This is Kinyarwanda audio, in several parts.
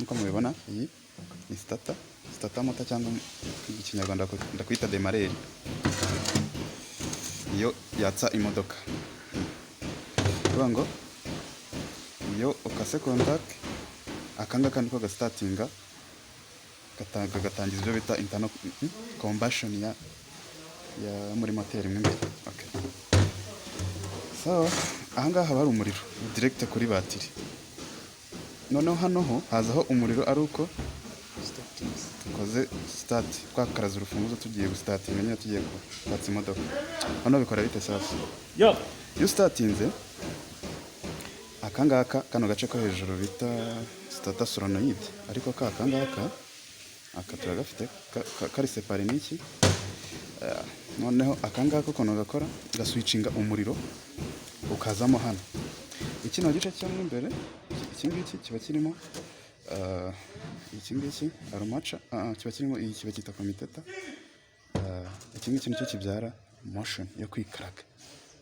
nk'uko mubibona iyi ni starter motor cyangwa mu kinyarwanda ndakwita demareri, iyo yatsa imodoka. Kuvuga ngo iyo ukase contact akangaka niko gastartinga gatangiza ibyo bita internal combustion ya muri moteri mo imbere. Okay. So ahangaha haba hari umuriro direct kuri batiri, noneho hano ho hazaho umuriro ari uko dukoze start, twakaraza urufunguzo tugiye gustatinga, nyine tugiye kwatsa imodoka. Hano bikora bite sasa? Iyo startinze akangaka kano gace ko hejuru bita starter solenoid, ariko akangaka turagafite kari separe n'iki. Noneho akangaka ukuntu gakora gaswitchinga umuriro ukazamo hano. Ikino gice cyo mo imbere, iki ngiki kiba kirimo iki ngiki aromaca, kiba kirimo iyi kiba cyita commutator. Iki ngiki nicyo kibyara motion yo kwikaraga,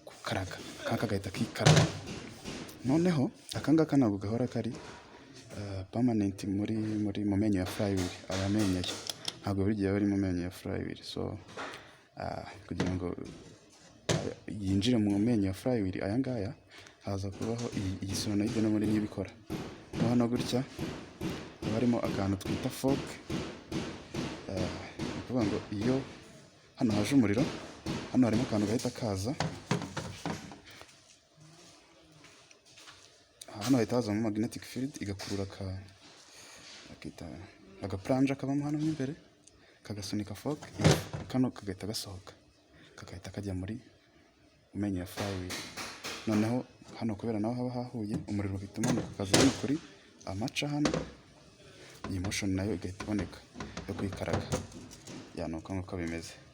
gukaraga, akangaka gahita kikaraga. Noneho akangaka ntabwo gahora kari permanent mu menyo ya flywheel. Aya menyo ntabwo buri gihe bari mu menyo ya flywheel, so kugira ngo yinjire mu menyo ya flywheel aya ngaya haza kubaho iyi solenoid no muri n'ibikora. Hano gutya haba harimo akantu twita fork, kuvuga ngo iyo hano haje umuriro, hano harimo akantu gahita kaza, hano hahita hazamo magnetic field igakurura agaplunge kabamo hano imbere, kagasunika fork, kano kagahita gasohoka, kagahita kajya muri umenye ya flywheel. Noneho hano kubera naho haba hahuye umuriro uhita umanuka ukaza hano kuri amaca hano, iyi motion nayo igahita iboneka yo kwikaraga. Nuko bimeze.